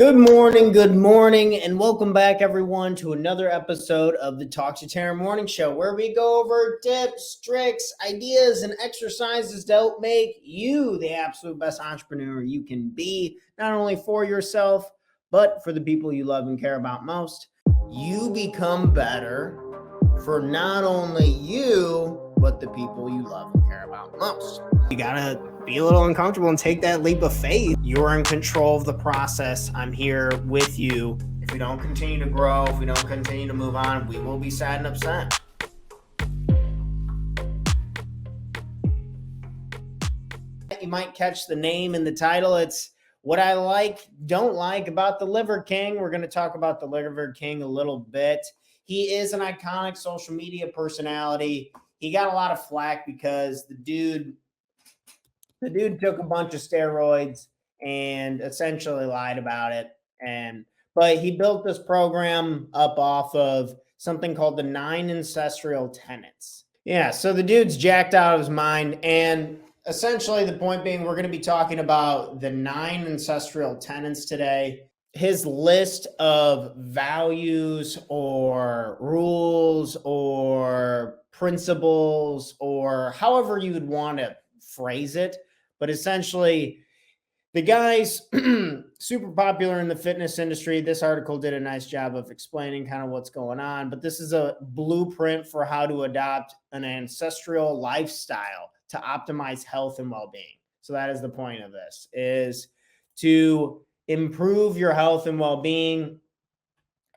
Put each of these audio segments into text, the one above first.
Good morning, and welcome back, everyone, to another episode of the Talk to Taryn Morning Show, where we go over tips, tricks, ideas, and exercises to help make you the absolute best entrepreneur you can be, not only for yourself, but for the people you love and care about most. You become better for not only you, but the people you love and care about most. You gotta be a little uncomfortable and take that leap of faith. You're in control of the process. I'm here with you. If we don't continue to grow, if we don't continue to move on, we will be sad and upset. You might catch the name in the title. It's what I don't like about the Liver King. We're going to talk about the Liver King a little bit. He is an iconic social media personality. He got a lot of flack because the dude took a bunch of steroids and essentially lied about it. But he built this program up off of something called the 9 Ancestral Tenets. Yeah, so the dude's jacked out of his mind. And essentially the point being, we're going to be talking about the 9 Ancestral Tenets today. His list of values or rules or principles, or however you would want to phrase it. But essentially, the guy's super popular in the fitness industry. This article did a nice job of explaining kind of what's going on. But this is a blueprint for how to adopt an ancestral lifestyle to optimize health and well-being. So that is the point of this, is to improve your health and well-being.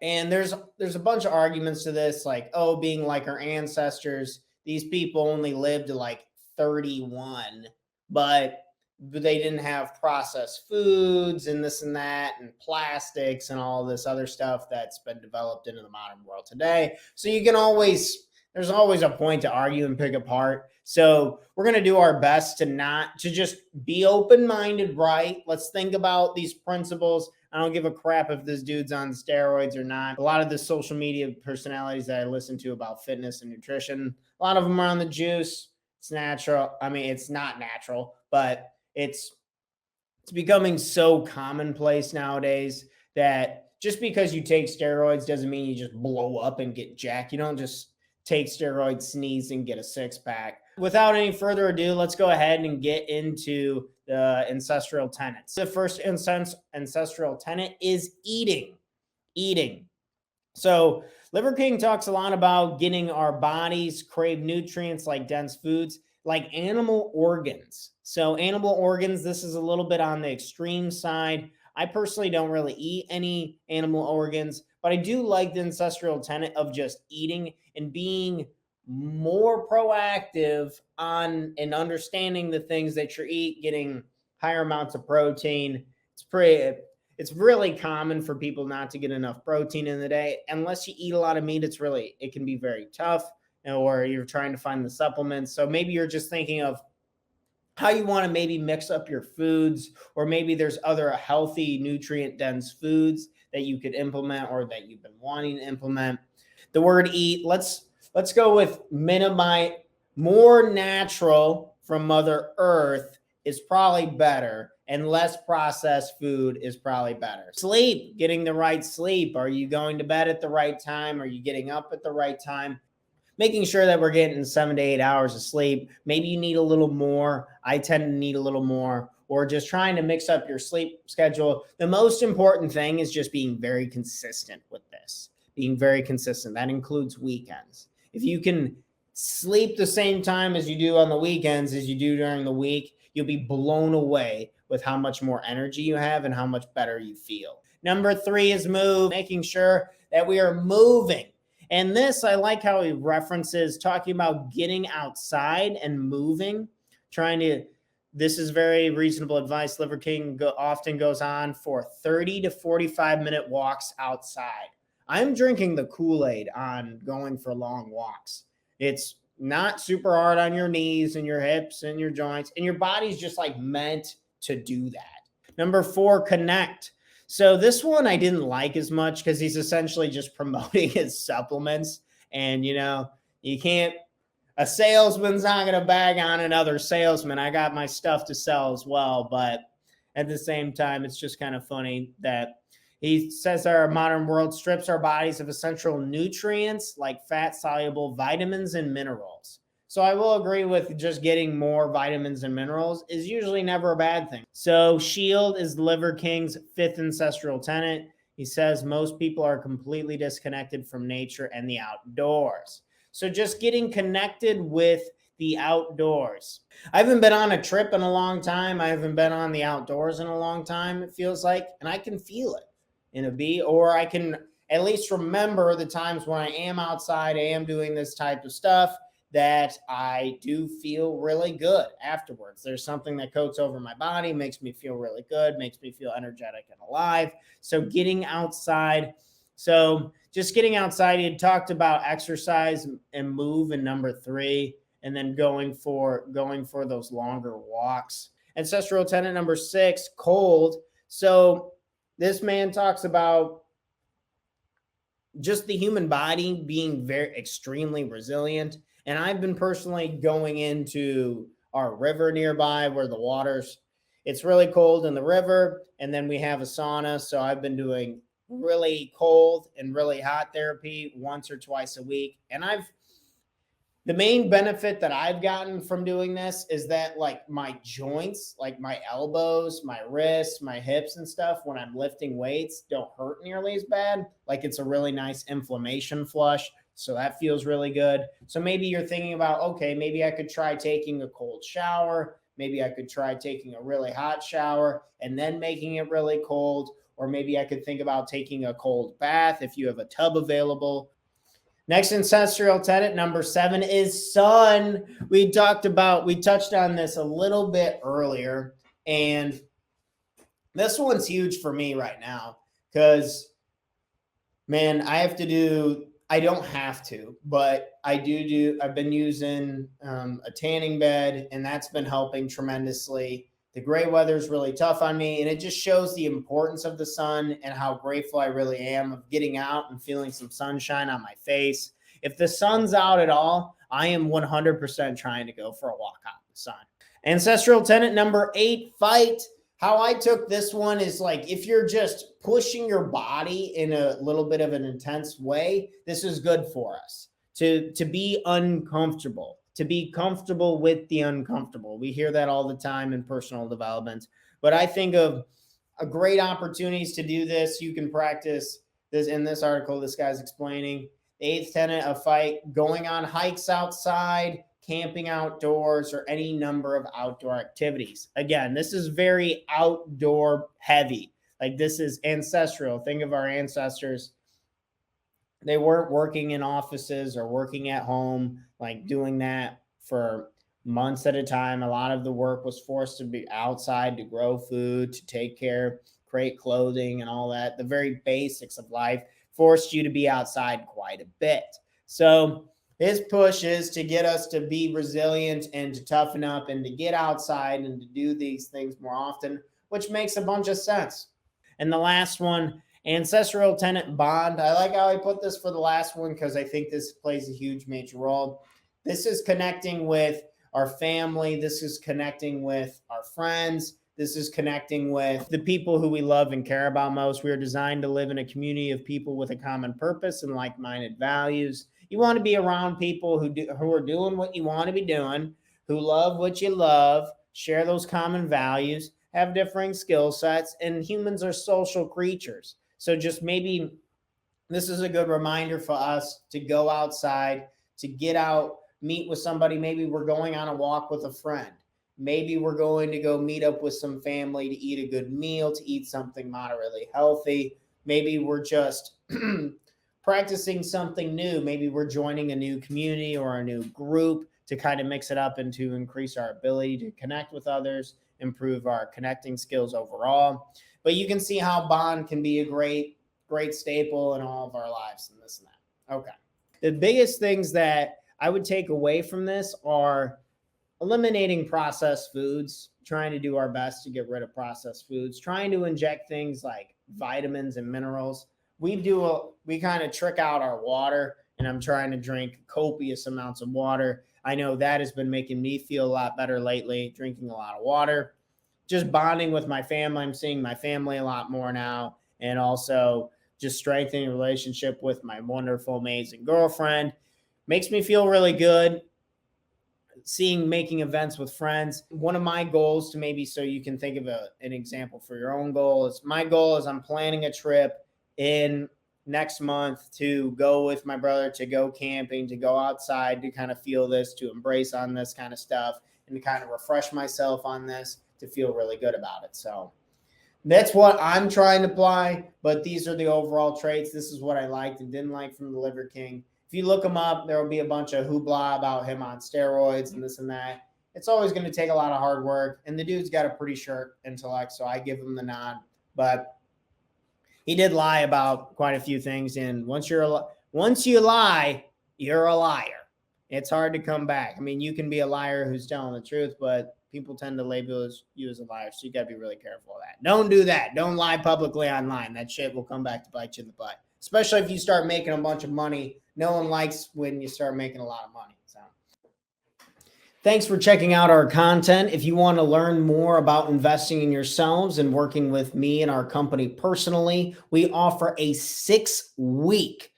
And there's a bunch of arguments to this, like, oh, being like our ancestors, these people only lived to like 31, but they didn't have processed foods and this and that and plastics and all this other stuff that's been developed into the modern world today. So there's always a point to argue and pick apart. So we're going to do our best to just be open-minded, right? Let's think about these principles. I don't give a crap if this dude's on steroids or not. A lot of the social media personalities that I listen to about fitness and nutrition, a lot of them are on the juice. It's natural. I mean, it's not natural, but it's becoming so commonplace nowadays that just because you take steroids doesn't mean you just blow up and get jacked. You don't just take steroids, sneeze, and get a six-pack. Without any further ado, let's go ahead and get into the ancestral tenets. The first ancestral tenet is eating. So Liver King talks a lot about getting our bodies crave nutrients like dense foods, like animal organs. So animal organs, this is a little bit on the extreme side. I personally don't really eat any animal organs, but I do like the ancestral tenet of just eating and being more proactive on and understanding the things that you eat, getting higher amounts of protein. It's really common for people not to get enough protein in the day. Unless you eat a lot of meat, it can be very tough, or you're trying to find the supplements. So maybe you're just thinking of how you want to maybe mix up your foods, or maybe there's other healthy, nutrient-dense foods that you could implement or that you've been wanting to implement. The word eat, let's go with minimize. More natural from Mother Earth is probably better, and less processed food is probably better. Sleep, getting the right sleep. Are you going to bed at the right time? Are you getting up at the right time? Making sure that we're getting 7 to 8 hours of sleep. Maybe you need a little more. I tend to need a little more, or just trying to mix up your sleep schedule. The most important thing is just being very consistent with this. Being very consistent. That includes weekends. If you can sleep the same time as you do on the weekends as you do during the week, you'll be blown away with how much more energy you have and how much better you feel. Number 3 is move, making sure that we are moving. And this, I like how he references talking about getting outside and moving, this is very reasonable advice. Liver King often goes on for 30 to 45-minute walks outside. I'm drinking the Kool-Aid on going for long walks. It's not super hard on your knees and your hips and your joints, and your body's just like meant to do that. Number 4, connect. So this one I didn't like as much because he's essentially just promoting his supplements. And, a salesman's not going to bag on another salesman. I got my stuff to sell as well. But at the same time, it's just kind of funny that he says our modern world strips our bodies of essential nutrients like fat-soluble vitamins and minerals. So I will agree with just getting more vitamins and minerals is usually never a bad thing. So Shield is the Liver King's 5th ancestral tenet. He says most people are completely disconnected from nature and the outdoors. So just getting connected with the outdoors. I haven't been on a trip in a long time. I haven't been on the outdoors in a long time, it feels like, and I can feel it in a bee, or I can at least remember the times when I am outside, I am doing this type of stuff, that I do feel really good afterwards. There's something that coats over my body, makes me feel really good, makes me feel energetic and alive. So getting outside. So just getting outside, he had talked about exercise and move in number 3, and then going for those longer walks. Ancestral tenet number 6, cold. So this man talks about just the human body being very extremely resilient. And I've been personally going into our river nearby where the water's, it's really cold in the river. And then we have a sauna. So I've been doing really cold and really hot therapy once or twice a week. And the main benefit that I've gotten from doing this is that like my joints, like my elbows, my wrists, my hips and stuff, when I'm lifting weights, don't hurt nearly as bad. Like it's a really nice inflammation flush. So that feels really good. So maybe you're thinking about, okay, maybe I could try taking a cold shower. Maybe I could try taking a really hot shower and then making it really cold. Or maybe I could think about taking a cold bath if you have a tub available. Next ancestral tenet, number 7, is sun. We touched on this a little bit earlier, and this one's huge for me right now because, man, I don't have to, but I've been using a tanning bed, and that's been helping tremendously. The gray weather is really tough on me, and it just shows the importance of the sun and how grateful I really am of getting out and feeling some sunshine on my face. If the sun's out at all, I am 100% trying to go for a walk out in the sun. Ancestral tenet number 8, fight. How I took this one is like if you're just pushing your body in a little bit of an intense way, this is good for us to be uncomfortable. To be comfortable with the uncomfortable. We hear that all the time in personal development. But I think of a great opportunities to do this. You can practice this in this article. This guy's explaining the 8th tenet of fight, going on hikes outside, camping outdoors, or any number of outdoor activities. Again, this is very outdoor heavy. Like this is ancestral. Think of our ancestors. They weren't working in offices or working at home, like doing that for months at a time. A lot of the work was forced to be outside to grow food, to take care, create clothing and all that. The very basics of life forced you to be outside quite a bit. So his push is to get us to be resilient and to toughen up and to get outside and to do these things more often, which makes a bunch of sense. And the last one, ancestral tenet bond. I like how I put this for the last one because I think this plays a huge major role. This is connecting with our family. This is connecting with our friends. This is connecting with the people who we love and care about most. We are designed to live in a community of people with a common purpose and like-minded values. You want to be around people who are doing what you want to be doing, who love what you love, share those common values, have differing skill sets, and humans are social creatures. So just maybe this is a good reminder for us to go outside, to get out, meet with somebody. Maybe we're going on a walk with a friend. Maybe we're going to go meet up with some family to eat a good meal, to eat something moderately healthy. Maybe we're just practicing something new. Maybe we're joining a new community or a new group to kind of mix it up and to increase our ability to connect with others, improve our connecting skills overall. But you can see how bond can be a great staple in all of our lives and this and that. Okay. The biggest things that I would take away from this are eliminating processed foods, trying to do our best to get rid of processed foods, trying to inject things like vitamins and minerals. We kind of trick out our water, and I'm trying to drink copious amounts of water. I know that has been making me feel a lot better lately, drinking a lot of water. just bonding with my family. I'm seeing my family a lot more now, and also just strengthening a relationship with my wonderful, amazing girlfriend. Makes me feel really good. Making events with friends. One of my goals, to maybe so you can think of an example for your own goal, is my goal is I'm planning a trip in next month to go with my brother, to go camping, to go outside, to kind of feel this, to embrace on this kind of stuff, and to kind of refresh myself on this, to feel really good about it. So that's what I'm trying to apply, but these are the overall traits. This is what I liked and didn't like from the Liver King. If you look him up, there will be a bunch of hoopla about him on steroids and this and that. It's always going to take a lot of hard work, and the dude's got a pretty sharp intellect, so I give him the nod. But he did lie about quite a few things, and once you lie, you're a liar. It's hard to come back. I mean, you can be a liar who's telling the truth, but people tend to label you as a liar, so you got to be really careful of that. Don't do that. Don't lie publicly online. That shit will come back to bite you in the butt, especially if you start making a bunch of money. No one likes when you start making a lot of money. So thanks for checking out our content. If you want to learn more about investing in yourselves and working with me and our company personally, we offer a 6-week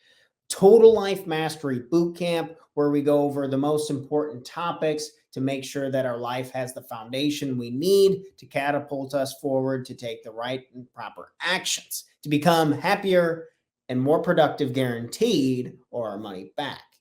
Total Life Mastery Bootcamp where we go over the most important topics to make sure that our life has the foundation we need to catapult us forward, to take the right and proper actions, to become happier and more productive, guaranteed, or our money back.